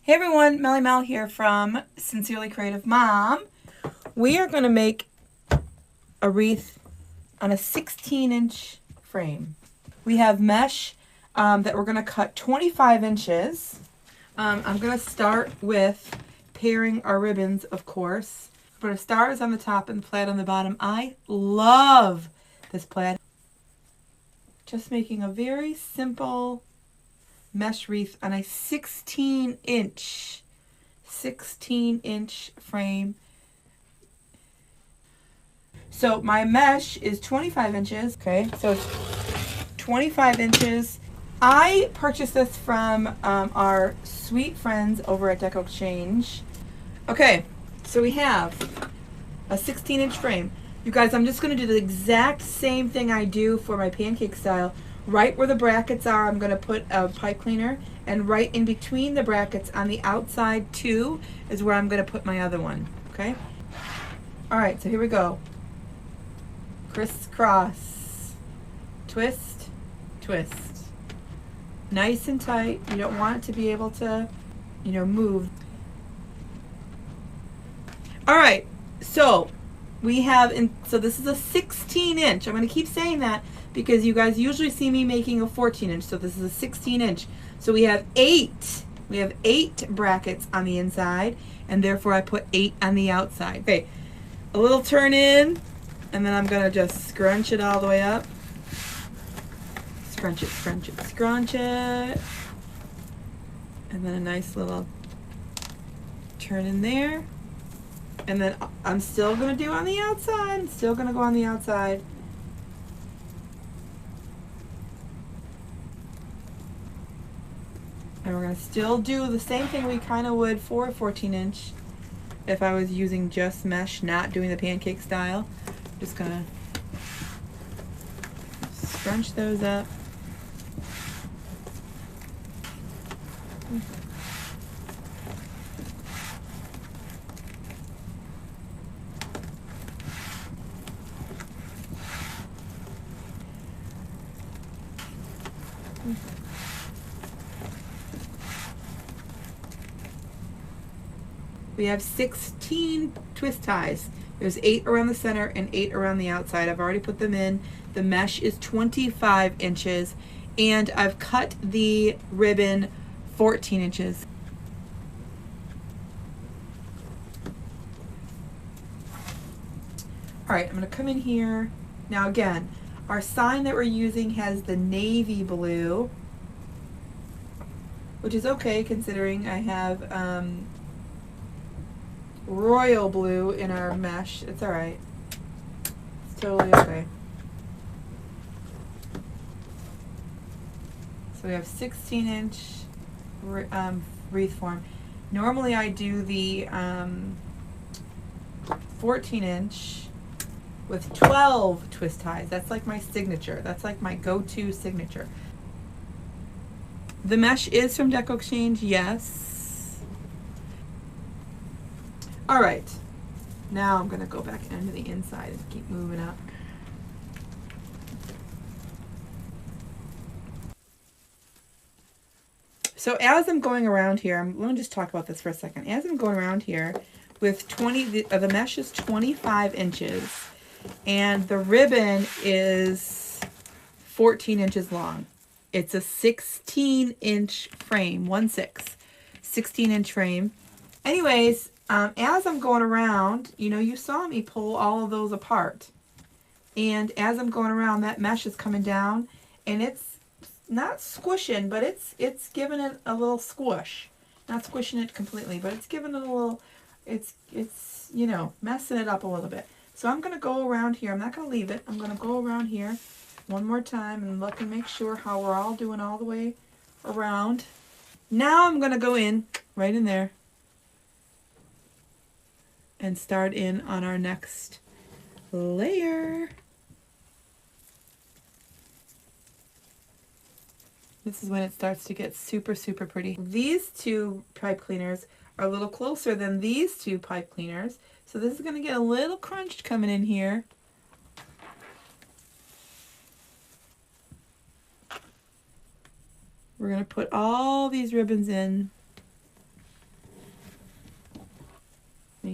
Hey everyone, Melly Mel here from Sincerely Creative Mom. We are going to make a wreath on a 16-inch frame. We have mesh that we're going to cut 25 inches. I'm going to start with pairing our ribbons, of course. Put a stars on the top and plaid on the bottom. I love this plaid. Just making a very simple mesh wreath on a 16-inch frame. So my mesh is 25 inches. Okay, so it's 25 inches. I purchased this from our sweet friends over at Deco Exchange. Okay, so we have a 16-inch frame. You guys, I'm just going to do the exact same thing I do for my pancake style. Right where the brackets are, I'm going to put a pipe cleaner, and right in between the brackets on the outside too is where I'm going to put my other one. Okay? Alright, so here we go. Crisscross. Twist, twist. Nice and tight. You don't want it to be able to, move. Alright, so we have, so this is a 16-inch. I'm going to keep saying that because you guys usually see me making a 14-inch. So this is a 16-inch. So we have 8. We have 8 brackets on the inside, and therefore I put 8 on the outside. Okay, a little turn in, and then I'm going to just scrunch it all the way up. Scrunch it, scrunch it, scrunch it. And then a nice little turn in there. And then I'm still going to do on the outside. I'm still going to go on the outside. And we're going to still do the same thing we kind of would for a 14-inch if I was using just mesh, not doing the pancake style. Just going to scrunch those up. We have 16 twist ties. There's 8 around the center and 8 around the outside. I've already put them in. The mesh is 25 inches, and I've cut the ribbon 14 inches. All right, I'm going to come in here. Now again, our sign that we're using has the navy blue, which is okay considering I have royal blue in our mesh. It's all right. It's totally okay. So we have 16-inch wreath form. Normally I do the 14-inch with 12 twist ties. That's like my signature. That's like my go-to signature. The mesh is from Deco Exchange, yes. All right, now I'm gonna go back into the inside and keep moving up. So as I'm going around here, let me just talk about this for a second. As I'm going around here with the mesh is 25 inches and the ribbon is 14 inches long. It's a 16-inch frame, 16-inch frame. Anyways, as I'm going around, you saw me pull all of those apart. And as I'm going around, that mesh is coming down, and it's not squishing, but it's giving it a little squish. Not squishing it completely, but it's giving it a little, it's messing it up a little bit. So I'm going to go around here. I'm not going to leave it. I'm going to go around here one more time and look and make sure how we're all doing all the way around. Now I'm going to go in, right in there, and start in on our next layer. This is when it starts to get super, super pretty. These two pipe cleaners are a little closer than these two pipe cleaners. So this is going to get a little crunched coming in here. We're going to put all these ribbons in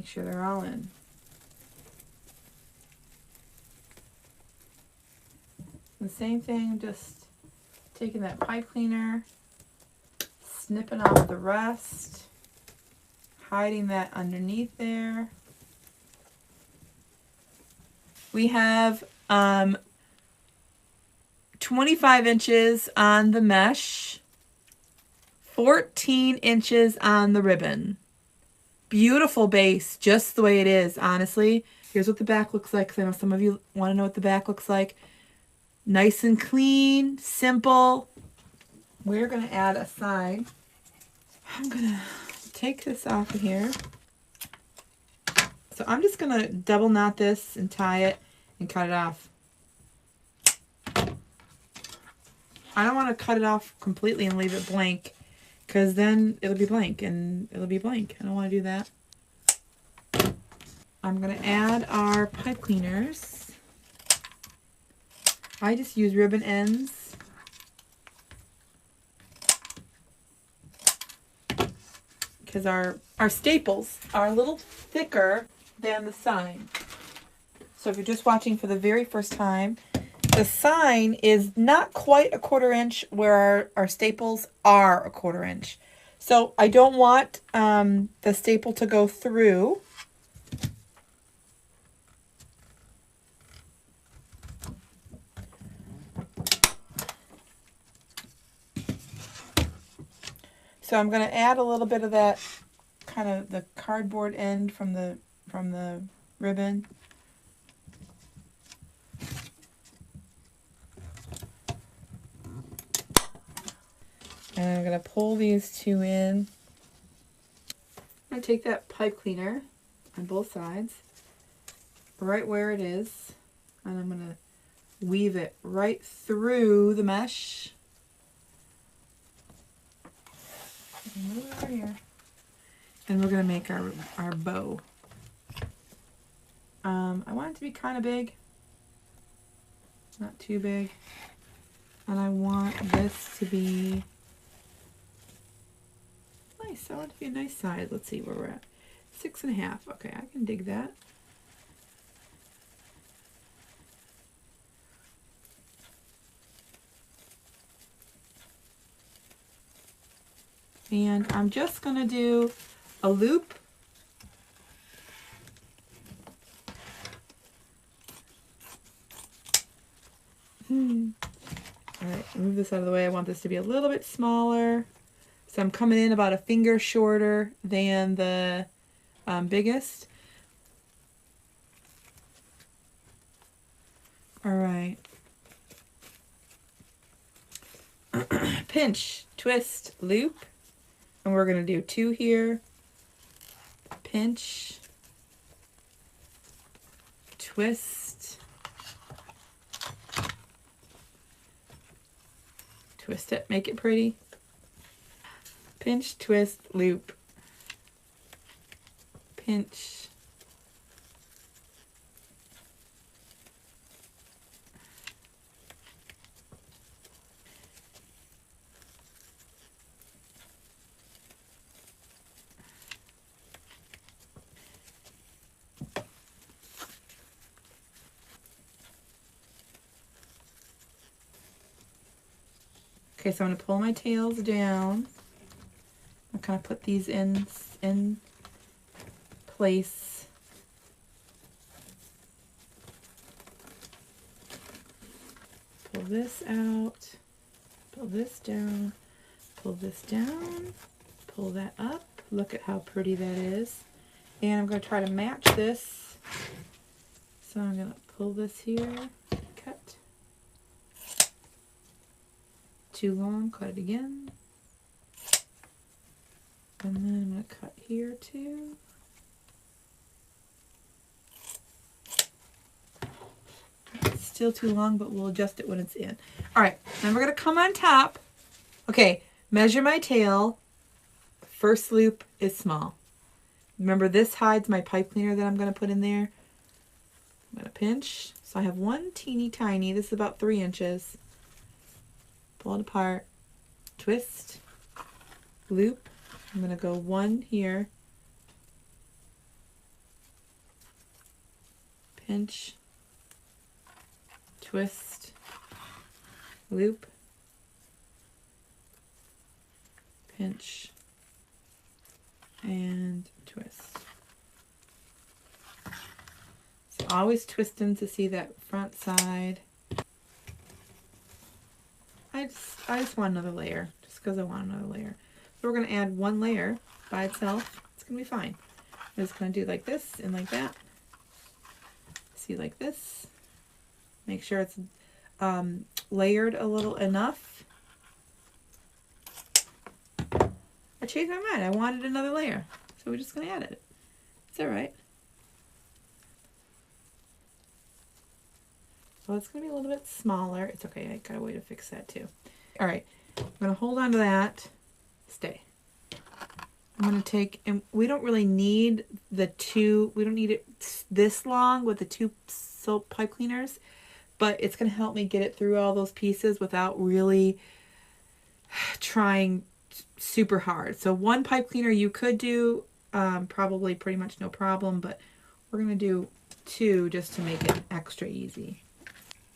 Make sure they're all in. The same thing, just taking that pipe cleaner, snipping off the rest, hiding that underneath there. We have 25 inches on the mesh, 14 inches on the ribbon. Beautiful base, just the way it is, honestly. Here's what the back looks like, because I know some of you want to know what the back looks like. Nice and clean, simple. We're going to add a sign. I'm going to take this off of here. So I'm just going to double knot this and tie it and cut it off. I don't want to cut it off completely and leave it blank, because then it'll be blank and it'll be blank. I don't want to do that. I'm going to add our pipe cleaners. I just use ribbon ends. Because our staples are a little thicker than the sign. So if you're just watching for the very first time, the sign is not quite a 1/4 inch where our staples are a 1/4 inch. So I don't want the staple to go through. So I'm going to add a little bit of that kind of the cardboard end from the ribbon. And I'm going to pull these two in. I'm going to take that pipe cleaner on both sides, right where it is, and I'm going to weave it right through the mesh. Move it over here. And we're going to make our bow. I want it to be kind of big, not too big. And I want this to be nice. I want it to be a nice size. Let's see where we're at. 6.5. Okay, I can dig that. And I'm just going to do a loop. All right, move this out of the way. I want this to be a little bit smaller. So I'm coming in about a finger shorter than the biggest. All right. Pinch, twist, loop. And we're going to do 2 here. Pinch, twist, twist it, make it pretty. Pinch, twist, loop. Pinch. Okay, so I'm going to pull my tails down. I'll kind of put these in place. Pull this out, pull this down, pull this down, pull that up. Look at how pretty that is. And I'm going to try to match this. So I'm going to pull this here, cut. Too long, cut it again. And then I'm going to cut here too. It's still too long, but we'll adjust it when it's in. All right, then we're going to come on top. Okay, measure my tail. First loop is small. Remember, this hides my pipe cleaner that I'm going to put in there. I'm going to pinch. So I have one teeny tiny. This is about 3 inches. Pull it apart. Twist. Loop. I'm going to go 1 here. pinch, twist, loop, pinch, and twist. So always twisting to see that front side. I just want another layer, just because I want another layer. So we're going to add one layer by itself. It's going to be fine. I'm just going to do like this and like that. See, like this. Make sure it's layered a little enough. I changed my mind. I wanted another layer. So we're just going to add it. It's all right. Well, it's going to be a little bit smaller. It's okay. I got a way to fix that too. All right. I'm going to hold on to that. Stay. I'm going to take, and we don't really need the two, we don't need it this long with the two soap pipe cleaners, but it's going to help me get it through all those pieces without really trying super hard. So one pipe cleaner you could do, probably pretty much no problem, but we're going to do two just to make it extra easy.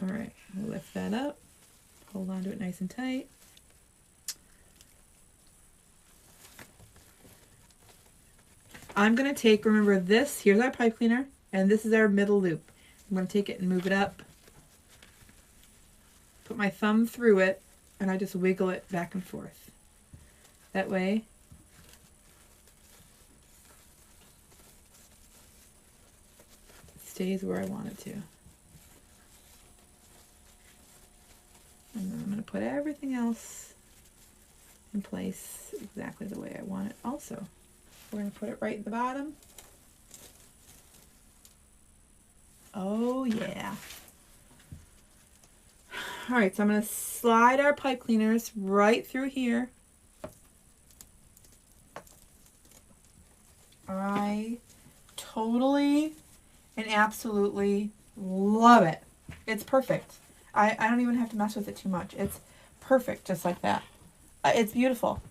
All right, we'll lift that up, hold on to it nice and tight. I'm going to take, remember this, here's our pipe cleaner, and this is our middle loop. I'm going to take it and move it up, put my thumb through it, and I just wiggle it back and forth. That way, it stays where I want it to. And then I'm going to put everything else in place exactly the way I want it also. We're going to put it right at the bottom. Oh yeah. Alright, so I'm going to slide our pipe cleaners right through here. I totally and absolutely love it. It's perfect. I don't even have to mess with it too much. It's perfect just like that. It's beautiful.